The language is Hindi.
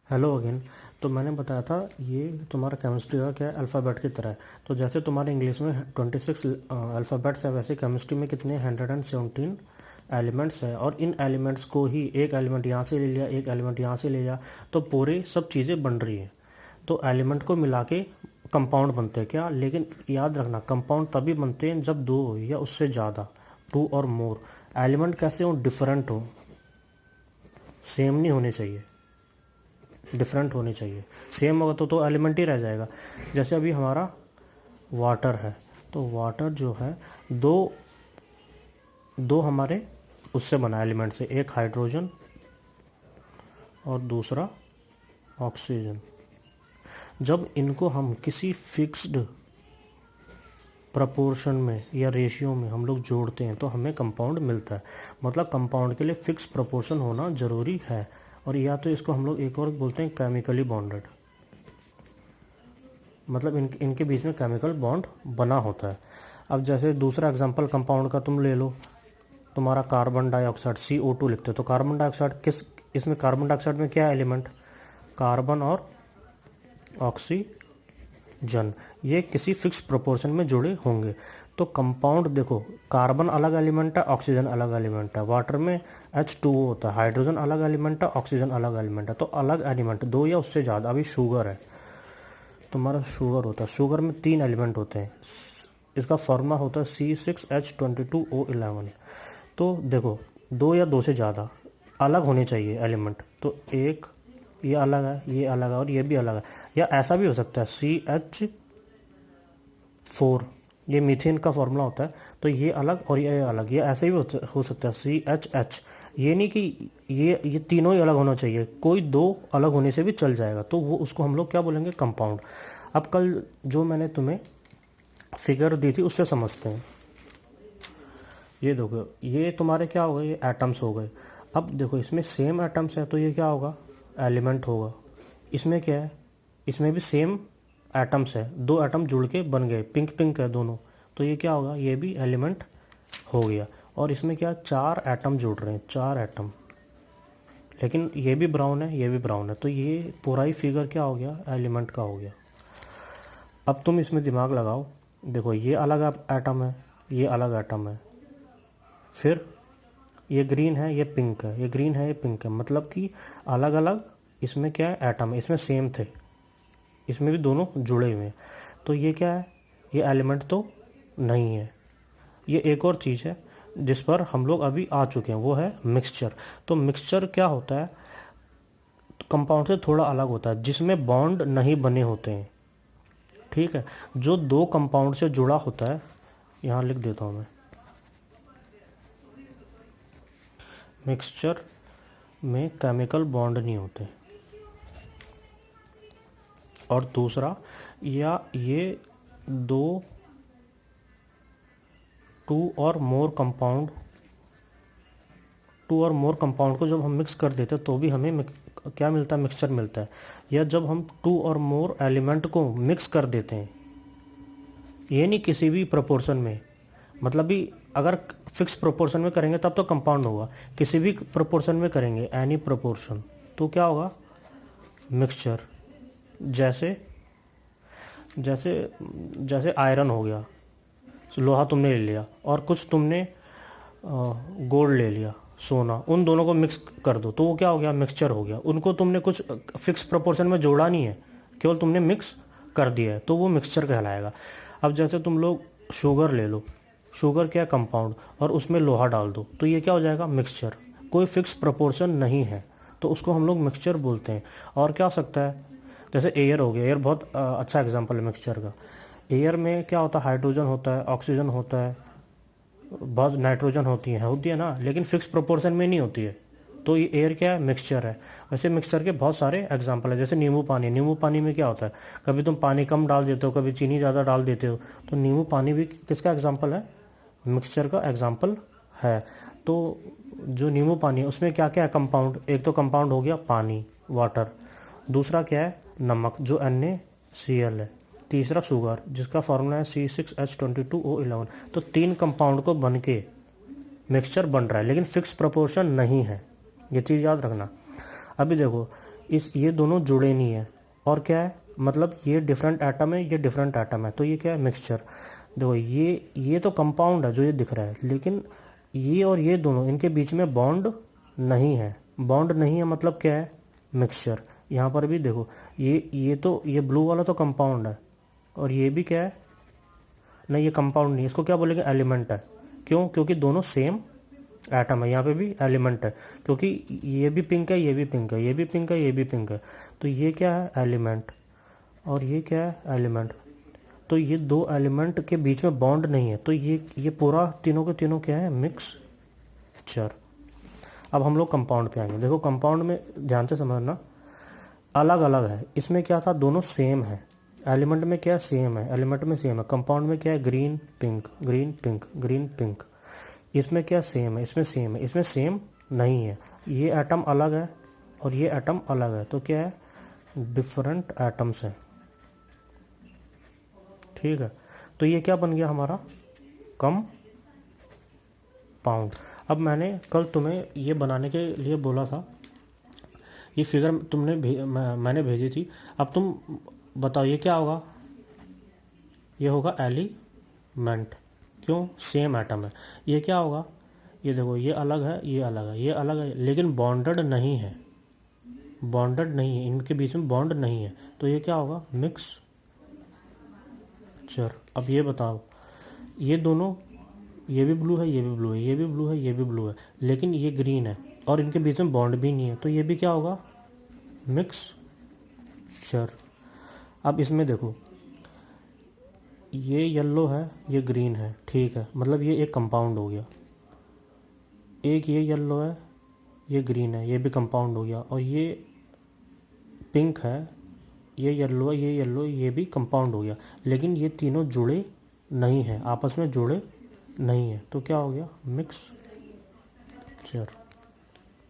Hello again. तो मैंने बताया था ये तुम्हारा केमिस्ट्री का क्या है, अल्फ़ाबेट की तरह है। तो जैसे तुम्हारे इंग्लिश में 26 अल्फ़ाबेट्स है, वैसे केमिस्ट्री में कितने 117 एलिमेंट्स है। और इन एलिमेंट्स को ही एक एलिमेंट यहाँ से ले लिया, एक एलिमेंट यहाँ से ले लिया, तो पूरी सब चीज़ें बन रही हैं। तो एलिमेंट को मिला के कंपाउंड बनते हैं क्या, लेकिन याद रखना कंपाउंड तभी बनते हैं जब दो हो या उससे ज़्यादा, टू और मोर। एलिमेंट कैसे हो, डिफरेंट हो, सेम नहीं होने चाहिए, डिफरेंट होने चाहिए। सेम होगा तो एलिमेंट ही रह जाएगा। जैसे अभी हमारा वाटर है, तो वाटर जो है दो दो हमारे उससे बना एलिमेंट से, एक हाइड्रोजन और दूसरा ऑक्सीजन। जब इनको हम किसी फिक्स्ड प्रपोर्शन में या रेशियो में हम लोग जोड़ते हैं तो हमें कंपाउंड मिलता है। मतलब कंपाउंड के लिए फिक्स प्रपोर्शन होना ज़रूरी है। और या तो इसको हम लोग एक और बोलते हैं केमिकली बॉन्डेड, मतलब इनके बीच में केमिकल बॉन्ड बना होता है। अब जैसे दूसरा एग्जांपल कंपाउंड का तुम ले लो, तुम्हारा कार्बन डाइऑक्साइड CO2 लिखते हो, तो कार्बन डाइऑक्साइड किस, इसमें कार्बन डाइऑक्साइड में क्या एलिमेंट, कार्बन और ऑक्सीजन, ये किसी फिक्स प्रोपोर्शन में जुड़े होंगे। तो कंपाउंड देखो, कार्बन अलग एलिमेंट है, ऑक्सीजन अलग एलिमेंट है। वाटर में H2O होता है, हाइड्रोजन अलग एलिमेंट है, ऑक्सीजन अलग एलिमेंट है। तो अलग एलिमेंट दो या उससे ज़्यादा। अभी शुगर है, तुम्हारा शुगर होता है, शुगर में 3 एलिमेंट होते हैं, इसका फॉर्मूला होता है C6H22O11। तो देखो, दो या दो से ज़्यादा अलग होने चाहिए एलिमेंट। तो एक ये अलग है, ये अलग है और ये भी अलग है। या ऐसा भी हो सकता है CH4, ये मीथेन का फॉर्मूला होता है, तो ये अलग और ये अलग। ये ऐसे भी हो सकता है CHH। ये नहीं कि ये तीनों ही अलग होना चाहिए, कोई दो अलग होने से भी चल जाएगा। तो वो उसको हम लोग क्या बोलेंगे, कंपाउंड। अब कल जो मैंने तुम्हें फिगर दी थी उससे समझते हैं। ये देखो, ये तुम्हारे क्या हो गए, ये एटम्स हो गए। अब देखो, इसमें सेम एटम्स है तो ये क्या होगा, एलिमेंट होगा। इसमें क्या है, इसमें भी सेम एटम्स है, दो एटम जुड़ के बन गए, पिंक पिंक है दोनों, तो ये क्या होगा, ये भी एलिमेंट हो गया। और इसमें क्या, 4 एटम जुड़ रहे हैं, 4 एटम, लेकिन ये भी ब्राउन है, ये भी ब्राउन है, तो ये पूरा ही फिगर क्या हो गया, एलिमेंट का हो गया। अब तुम इसमें दिमाग लगाओ, देखो ये अलग एटम है, ये अलग एटम है, फिर ये ग्रीन है, ये पिंक है, ये ग्रीन है, ये पिंक है, मतलब कि अलग अलग इसमें क्या है, एटम है। इसमें सेम थे, इसमें भी दोनों जुड़े हुए हैं, तो ये क्या है, ये एलिमेंट तो नहीं है। ये एक और चीज़ है जिस पर हम लोग अभी आ चुके हैं, वो है मिक्सचर। तो मिक्सचर क्या होता है, कंपाउंड से थोड़ा अलग होता है, जिसमें बॉन्ड नहीं बने होते हैं। ठीक है, जो दो कंपाउंड से जुड़ा होता है, यहाँ लिख देता हूँ मैं, मिक्सचर में केमिकल बॉन्ड नहीं होते। और दूसरा, या ये दो टू और मोर कंपाउंड को जब हम मिक्स कर देते हैं तो भी हमें क्या मिलता है, मिक्सचर मिलता है। या जब हम 2 और मोर एलिमेंट को मिक्स कर देते हैं, ये नहीं किसी भी प्रोपोर्शन में, मतलब भी अगर फिक्स प्रोपोर्शन में करेंगे तब तो कंपाउंड होगा, किसी भी प्रोपोर्शन में करेंगे, एनी प्रोपोर्शन, तो क्या होगा, मिक्सचर। जैसे जैसे जैसे आयरन हो गया, लोहा तुमने ले लिया, और कुछ तुमने गोल्ड ले लिया, सोना, उन दोनों को मिक्स कर दो तो वो क्या हो गया, मिक्सचर हो गया। उनको तुमने कुछ फिक्स प्रोपोर्शन में जोड़ा नहीं है, केवल तुमने मिक्स कर दिया है, तो वो मिक्सचर कहलाएगा। अब जैसे तुम लोग शुगर ले लो, शुगर क्या, कंपाउंड, और उसमें लोहा डाल दो तो ये क्या हो जाएगा, मिक्सचर। कोई फिक्स प्रोपोर्शन नहीं है, तो उसको हम लोग मिक्सचर बोलते हैं। और क्या हो सकता है, जैसे एयर हो गया, एयर बहुत अच्छा एग्जाम्पल है मिक्सचर का। एयर में क्या होता है, हाइड्रोजन होता है, ऑक्सीजन होता है, बहुत नाइट्रोजन होती है ना, लेकिन फिक्स प्रोपोर्शन में नहीं होती है, तो ये एयर क्या है, मिक्सचर है। वैसे मिक्सचर के बहुत सारे एग्जाम्पल है, जैसे नींबू पानी में क्या होता है, कभी तुम पानी कम डाल देते हो, कभी चीनी ज़्यादा डाल देते हो, तो नींबू पानी भी किसका एग्जाम्पल है, मिक्सचर का एग्जाम्पल है। तो जो नींबू पानी है उसमें क्या क्या है, कंपाउंड, एक तो कंपाउंड हो गया पानी, वाटर, दूसरा क्या है, नमक जो NaCl है, तीसरा शुगर जिसका फॉर्मूला है C6H22O11। तो 3 कंपाउंड को बन के मिक्सचर बन रहा है, लेकिन फिक्स प्रोपोर्शन नहीं है, ये चीज़ याद रखना। अभी देखो, ये दोनों जुड़े नहीं है। और क्या है, मतलब ये डिफरेंट एटम है, ये डिफरेंट एटम है, तो ये क्या है, मिक्सचर। देखो ये तो कंपाउंड है जो ये दिख रहा है, लेकिन ये और ये दोनों, इनके बीच में बॉन्ड नहीं है। बॉन्ड नहीं है मतलब क्या है, मिक्सचर। यहाँ पर भी देखो, ये ब्लू वाला तो कंपाउंड है, और ये भी क्या है, नहीं ये कंपाउंड नहीं, इसको क्या बोलेंगे, एलिमेंट है। क्यों, क्योंकि दोनों सेम एटम है। यहाँ पे भी एलिमेंट है, क्योंकि ये भी पिंक है, ये भी पिंक है, ये भी पिंक है, ये भी पिंक है, तो ये क्या है, एलिमेंट। और ये क्या है, एलिमेंट। तो ये दो एलिमेंट के बीच में बॉन्ड नहीं है, तो ये पूरा तीनों के तीनों क्या है, मिक्सचर। अब हम लोग कंपाउंड पे आएंगे। देखो कंपाउंड में ध्यान से समझना, अलग अलग है। इसमें क्या था, दोनों सेम है। एलिमेंट में क्या सेम है, एलिमेंट में सेम है। कंपाउंड में क्या है, green pink, green pink, green pink. इसमें क्या सेम है, इसमें सेम है, इसमें सेम नहीं है। ये एटम अलग है और ये एटम अलग है, तो क्या है, डिफरेंट एटम्स हैं। ठीक है, तो ये क्या बन गया हमारा, कंपाउंड। अब मैंने कल तुम्हें ये बनाने के लिए बोला था, ये फिगर मैंने भेजी थी। अब तुम बताओ ये क्या होगा, ये होगा एलिमेंट। क्यों, सेम एटम है। ये क्या होगा, ये देखो, ये अलग है, ये अलग है, ये अलग है, लेकिन बॉन्डेड नहीं है, बॉन्डेड नहीं है, इनके बीच में बॉन्ड नहीं है, तो ये क्या होगा, मिक्सचर। अब ये बताओ, ये दोनों, ये भी ब्लू है, ये भी ब्लू है, ये भी ब्लू है, ये भी ब्लू है, लेकिन ये ग्रीन है और इनके बीच में बॉन्ड भी नहीं है, तो ये भी क्या होगा, मिक्सचर। अब इसमें देखो, ये येलो है, ये ग्रीन है, ठीक है, मतलब ये एक कंपाउंड हो गया। एक ये येलो है, ये ग्रीन है, ये भी कंपाउंड हो गया। और ये पिंक है, ये येलो है, ये येलो, ये भी कंपाउंड हो गया। लेकिन ये तीनों जुड़े नहीं हैं, आपस में जुड़े नहीं है, तो क्या हो गया, मिक्सचर।